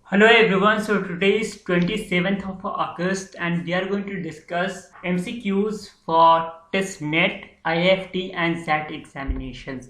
Hello everyone, so today is 27th of August and we are going to discuss MCQs for test NET, IFT and SAT examinations.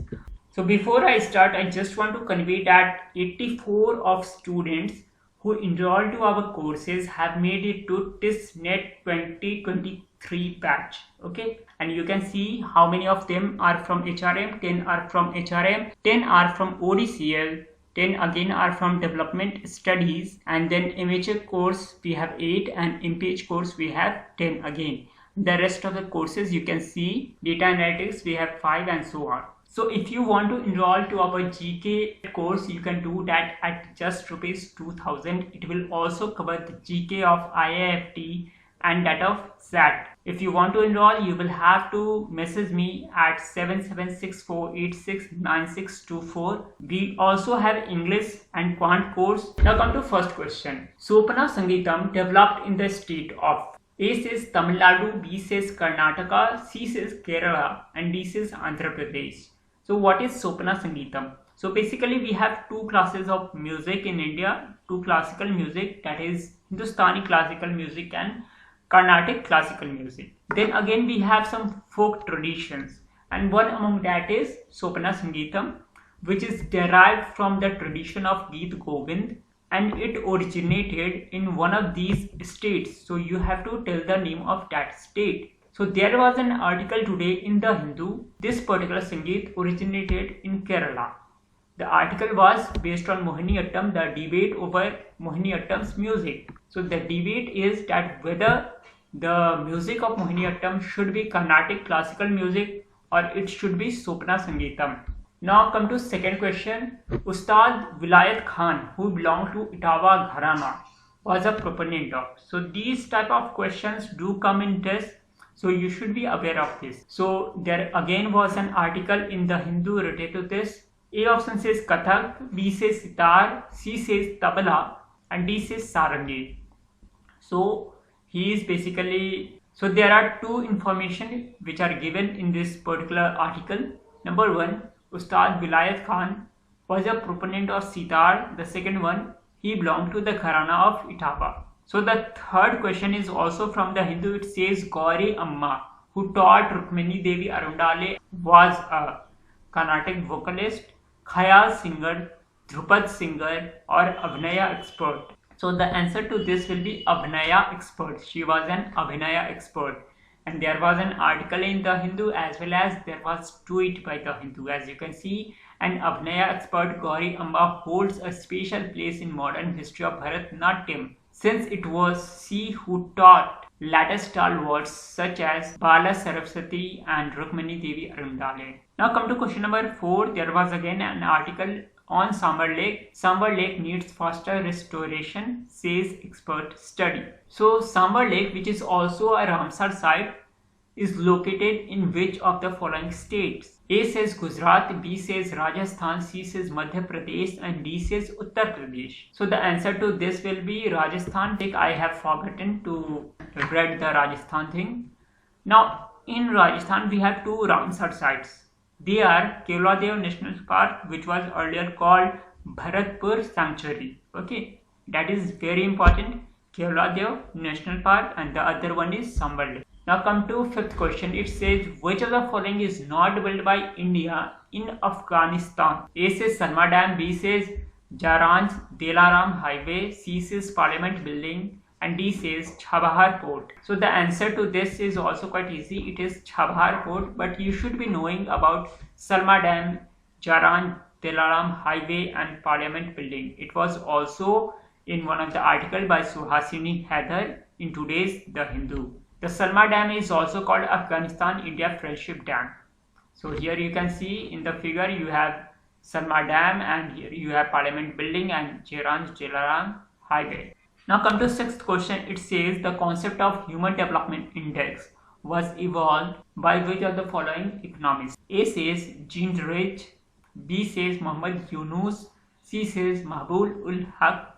So before I start, I just want to convey that 84 of students who enrolled to our courses have made it to test NET 2023 batch. Okay, and you can see how many of them are from HRM, 10 are from HRM, 10 are from ODCL, 10 again are from development studies, and then MHA course we have 8 and MPH course we have 10 again. The rest of the courses you can see data analytics we have 5 and so on. So if you want to enroll to our GK course, you can do that at just rupees 2000. It will also cover the GK of IIFT and that of SAT. If you want to enroll, you will have to message me at 7764869624. We also have English and Quant course. Now come to first question. Sopana Sangeetam developed in the state of A says Tamil Nadu, B says Karnataka, C says Kerala and D says Andhra Pradesh. So what is Sopana Sangeetam? So basically we have two classes of music in India, two classical music, that is Hindustani classical music and Carnatic classical music. Then again we have some folk traditions, and one among that is Sopana Sangeetam, which is derived from the tradition of Geet Govind, and it originated in one of these states. So you have to tell the name of that state. So there was an article today in The Hindu. This particular Sangeet originated in Kerala. The article was based on Mohiniyattam, the debate over Mohiniyattam's music. So the debate is that whether the music of Mohiniyattam should be Carnatic classical music or it should be Sopana Sangeetam. Now come to second question. Ustad Vilayat Khan, who belonged to Itawa Gharana, was a proponent of. So these type of questions do come in test. So you should be aware of this. So there again was an article in The Hindu related to this. A option says Kathak, B says Sitar, C says Tabla and D says Sarangi. So he is basically, so there are two information which are given in this particular article. Number one, Ustad Vilayat Khan was a proponent of Sitar. The second one, he belonged to the Gharana of Itawa. So the third question is also from The Hindu. It says Gauri Amma, who taught Rukmini Devi Arundale, was a Carnatic vocalist, Khayal singer, Dhrupad singer or Abhinaya expert. So the answer to this will be Abhinaya expert. She was an Abhinaya expert. And there was an article in The Hindu as well as there was tweet by The Hindu. As you can see, an Abhinaya expert Gauri Amma holds a special place in modern history of Bharatanatyam, since it was she who taught later stalwarts such as Bala Saraswati and Rukmini Devi Arundale. Now come to question number 4. There was again an article on Sambar Lake. Sambar Lake needs faster restoration, says expert study. So Sambar Lake, which is also a Ramsar site, is located in which of the following states? A says Gujarat, B says Rajasthan, C says Madhya Pradesh and D says Uttar Pradesh. So the answer to this will be Rajasthan. I have forgotten to read the Rajasthan thing. Now in Rajasthan we have two Ramsar sites. They are Keoladev National Park, which was earlier called Bharatpur Sanctuary. Okay, that is very important. Keoladev National Park and the other one is Sambar Lake. Now come to fifth question. It says which of the following is not built by India in Afghanistan? A says Salma Dam, B says Jaranj Delaram Highway, C says Parliament Building and D says Chabahar Port. So the answer to this is also quite easy. It is Chabahar Port, but you should be knowing about Salma Dam, Jaranj Delaram Highway and Parliament Building. It was also in one of the article by Suhasini Haidar in today's The Hindu. The Salma Dam is also called Afghanistan-India Friendship Dam. So here you can see in the figure you have Salma Dam and here you have Parliament Building and Jaranj Delaram Highway. Now come to sixth question. It says the concept of Human Development Index was evolved by which of the following economists? A says Jean Drage, B says Muhammad Yunus, C says Mahbub ul Haq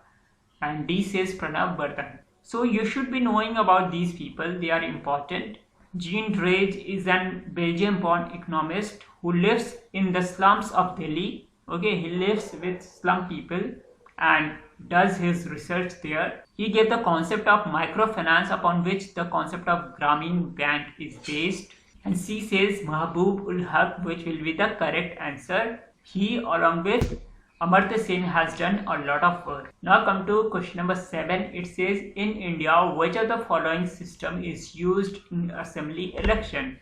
and D says Pranav Bardhan. So you should be knowing about these people. They are important. Jean Drage is an Belgium-born economist who lives in the slums of Delhi. Okay, he lives with slum people and does his research there. He gave the concept of microfinance, upon which the concept of Grameen Bank is based. And C says Mahbub ul Haq, which will be the correct answer. He, along with Amartya Sen, has done a lot of work. Now come to question number 7. It says, in India, which of the following system is used in assembly election?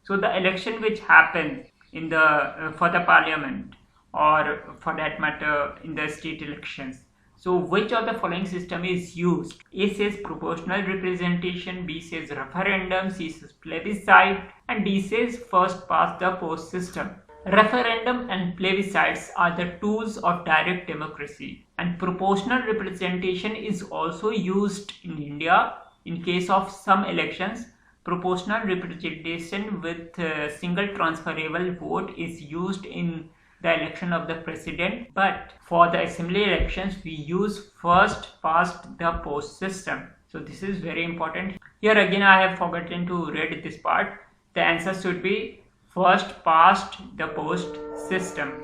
So the election which happens in the for the parliament, or for that matter in the state elections. So which of the following system is used? A says proportional representation, B says referendum, C says plebiscite, and D says first past the post system. Referendum and plebiscites are the tools of direct democracy, and proportional representation is also used in India in case of some elections. Proportional representation with single transferable vote is used in the election of the president, but for the assembly elections we use first past the post system. So this is very important. Here again I have forgotten to read this part. The answer should be first past the post system.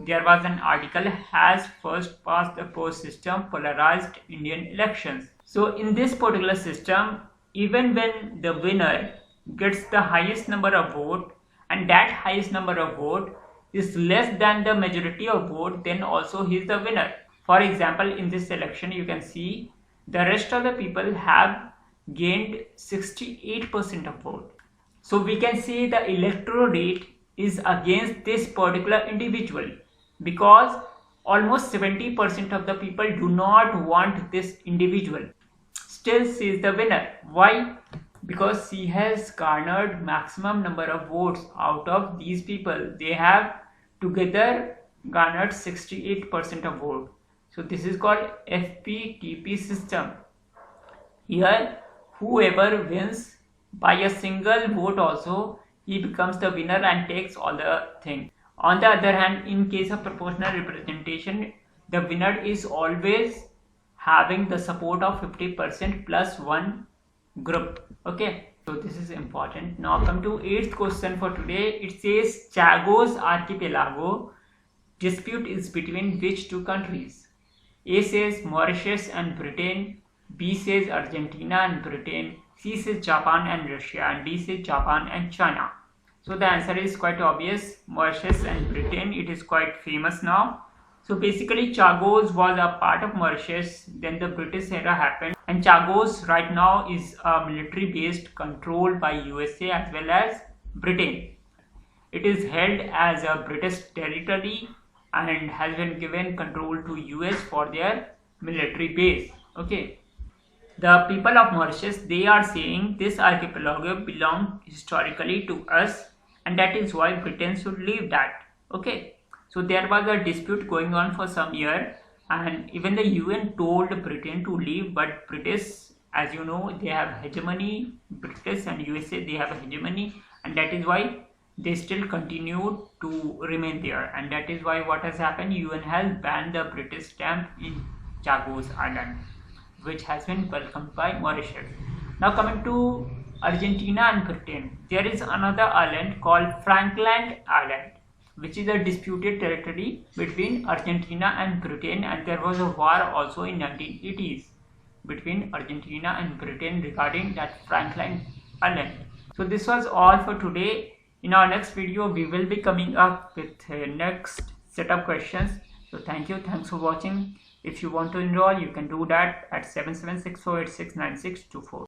There was an article, has first past the post system polarized Indian elections. So in this particular system, even when the winner gets the highest number of vote, and that highest number of vote is less than the majority of vote, then also he is the winner. For example, in this election you can see the rest of the people have gained 68% of vote. So we can see the electoral rate is against this particular individual, because almost 70% of the people do not want this individual. Still she is the winner. Why? Because she has garnered maximum number of votes out of these people. They have together garnered 68% of vote. So this is called FPTP system. Here whoever wins by a single vote also, he becomes the winner and takes all the thing. On the other hand, in case of proportional representation, the winner is always having the support of 50% plus one group. Okay, so this is important. Now come to 8th question for today. It says Chagos archipelago dispute is between which two countries? A says Mauritius and Britain, B says Argentina and Britain, C says Japan and Russia, and D says Japan and China. So the answer is quite obvious, Mauritius and Britain. It is quite famous now. So basically Chagos was a part of Mauritius, then the British era happened, and Chagos right now is a military based controlled by USA as well as Britain. It is held as a British territory and has been given control to US for their military base. Okay. The people of Mauritius, they are saying this archipelago belonged historically to us, and that is why Britain should leave that. Okay. So there was a dispute going on for some year, and even the UN told Britain to leave, but British, as you know, they have hegemony. British and USA, they have a hegemony, and that is why they still continued to remain there, and that is why what has happened, UN has banned the British stamp in Chagos Island, which has been welcomed by Mauritius. Now coming to Argentina and Britain, there is another island called Falkland Island, which is a disputed territory between Argentina and Britain, and there was a war also in 1980s between Argentina and Britain regarding that Falkland Island. So this was all for today. In our next video, we will be coming up with next set of questions. So thank you. Thanks for watching. If you want to enroll, you can do that at 7764869624.